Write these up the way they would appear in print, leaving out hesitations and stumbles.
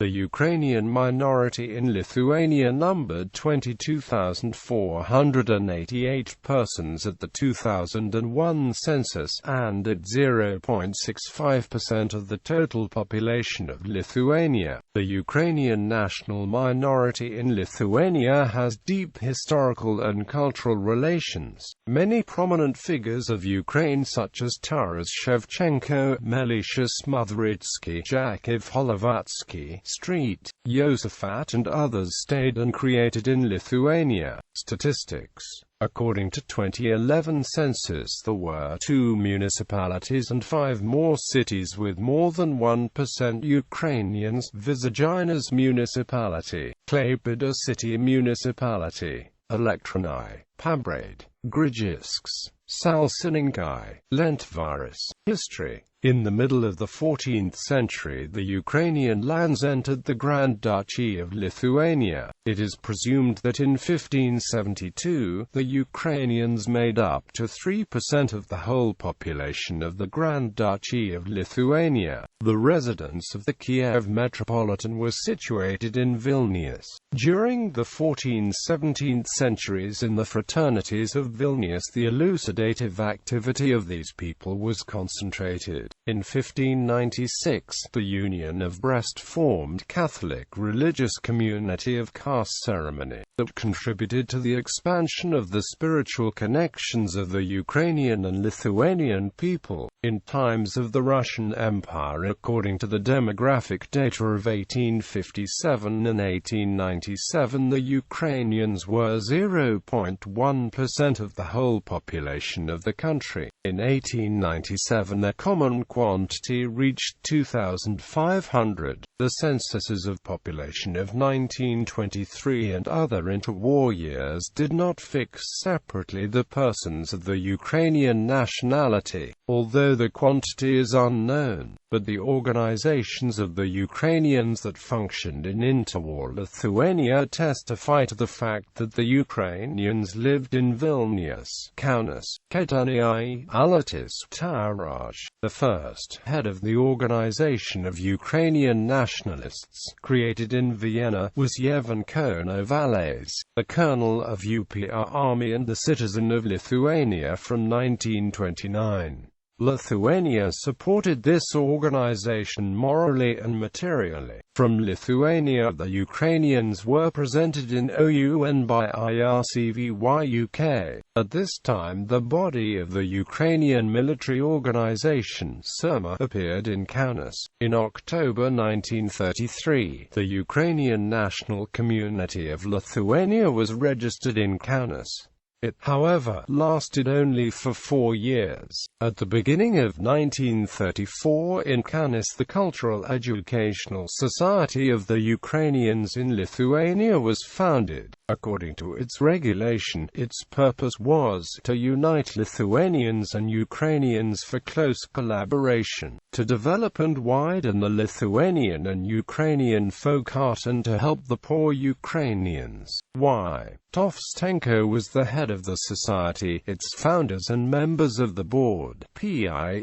The Ukrainian minority in Lithuania numbered 22,488 persons at the 2001 census, and at 0.65% of the total population of Lithuania. The Ukrainian national minority in Lithuania has deep historical and cultural relations. Many prominent figures of Ukraine such as Taras Shevchenko, Meletius Smotrytsky, Yakiv Holovatsky, St.Yosafat and others stayed and created in Lithuania. Statistics. According to 2011 census, there were 2 municipalities and 5 more cities with more than 1% Ukrainians: Vyzhyna's municipality, Klaipėda city municipality, Elektrėnai, Pabrėd, Grigijsks, Salsininkai, Lentvaris. History. In the middle of the 14th century, the Ukrainian lands entered the Grand Duchy of Lithuania. It is presumed that in 1572, the Ukrainians made up to 3% of the whole population of the Grand Duchy of Lithuania. The residence of the Kiev Metropolitan was situated in Vilnius. During the 14th–17th centuries, in the fraternities of Vilnius, the elucidative activity of these people was concentrated. In 1596, the Union of Brest formed Catholic religious community of caste ceremony that contributed to the expansion of the spiritual connections of the Ukrainian and Lithuanian people. In times of the Russian Empire, according to the demographic data of 1857 and 1897, the Ukrainians were 0.1% of the whole population of the country. In 1897, their common quantity reached 2,500. The censuses of population of 1923 and other interwar years did not fix separately the persons of the Ukrainian nationality, although the quantity is unknown, but the organizations of the Ukrainians that functioned in interwar Lithuania testify to the fact that the Ukrainians lived in Vilnius, Kaunas, Kėdainiai, Alytus. Taras, the first head of the Organization of Ukrainian Nationalists, created in Vienna, was Yevhen Konovalets, the colonel of UPR army and the citizen of Lithuania from 1929. Lithuania supported this organization morally and materially. From Lithuania, the Ukrainians were presented in OUN by IRCVY-UK. At this time, the body of the Ukrainian military organization Surma appeared in Kaunas. In October 1933, the Ukrainian National Community of Lithuania was registered in Kaunas. It, however, lasted only for 4 years. At the beginning of 1934 in Kaunas, the Cultural Educational Society of the Ukrainians in Lithuania was founded. According to its regulation, its purpose was to unite Lithuanians and Ukrainians for close collaboration, to develop and widen the Lithuanian and Ukrainian folk art and to help the poor Ukrainians. Yakiv Holovatsky was the head of the society, its founders and members of the board: P.I.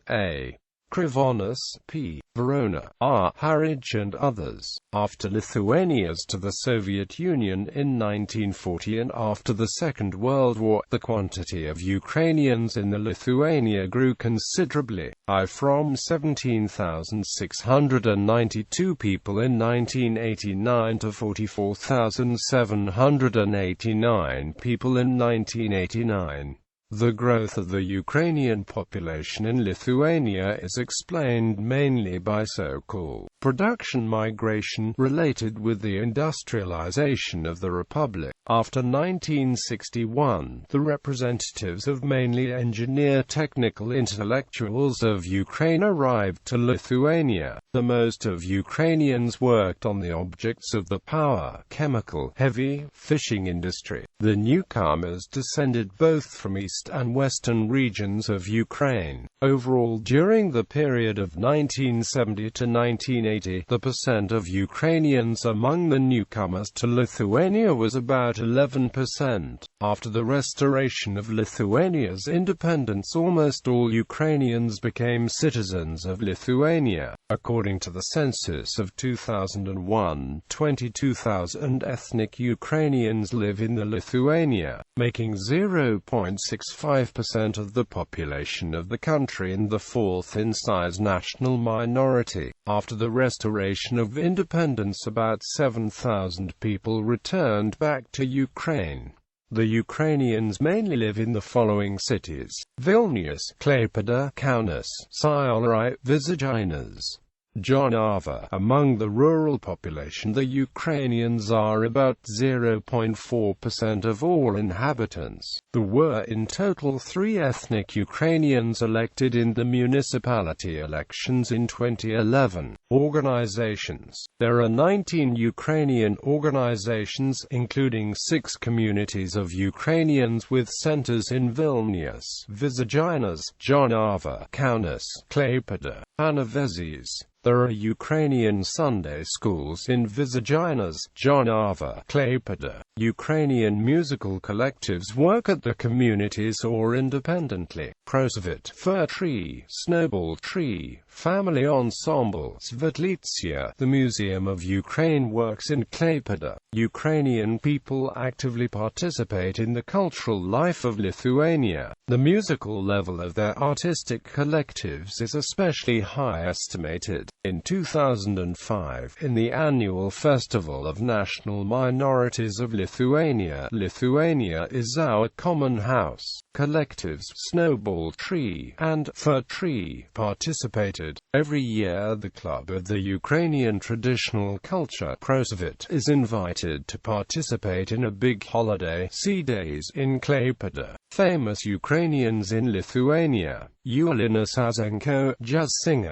A. Krivonis, P. Verona, R. Harridge and others. After Lithuania's to the Soviet Union in 1940 and after the Second World War, the quantity of Ukrainians in the Lithuania grew considerably, from 17,692 people in 1989 to 44,789 people in 1989. The growth of the Ukrainian population in Lithuania is explained mainly by so-called production migration related with the industrialization of the Republic. After 1961, the representatives of mainly engineer technical intellectuals of Ukraine arrived to Lithuania. The most of Ukrainians worked on the objects of the power, chemical, heavy, fishing industry. The newcomers descended both from East east and western regions of Ukraine. Overall, during the period of 1970 to 1980, the percent of Ukrainians among the newcomers to Lithuania was about 11%. After the restoration of Lithuania's independence, almost all Ukrainians became citizens of Lithuania. According to the census of 2001, 22,000 ethnic Ukrainians live in Lithuania, making 0.65% of the population of the country and the fourth in size national minority. After the restoration of independence, about 7,000 people returned back to Ukraine. The Ukrainians mainly live in the following cities: Vilnius, Klaipėda, Kaunas, Šiauliai, Visaginas, Jonava. Among the rural population, the Ukrainians are about 0.4% of all inhabitants. There were in total 3 ethnic Ukrainians elected in the municipality elections in 2011. Organizations. There are 19 Ukrainian organizations, including 6 communities of Ukrainians with centers in Vilnius, Visaginas, Jonava, Kaunas, Klaipėda, Panevėžys. There are Ukrainian Sunday schools in Visaginas, Jonava, Klaipėda. Ukrainian musical collectives work at the communities or independently. Prosvit, Fir Tree, Snowball Tree, Family Ensemble, Svetlitsia. The Museum of Ukraine works in Klaipėda. Ukrainian people actively participate in the cultural life of Lithuania. The musical level of their artistic collectives is especially high, estimated. In 2005, in the annual Festival of National Minorities of Lithuania, Lithuania is Our Common House, collectives Snowball Tree and Fir Tree participated. Every year, the Club of the Ukrainian Traditional Culture Prosvit is invited to participate in a big holiday, Sea Days, in Klaipėda. Famous Ukrainians in Lithuania: Meletius Smotrytsky, jazz singer,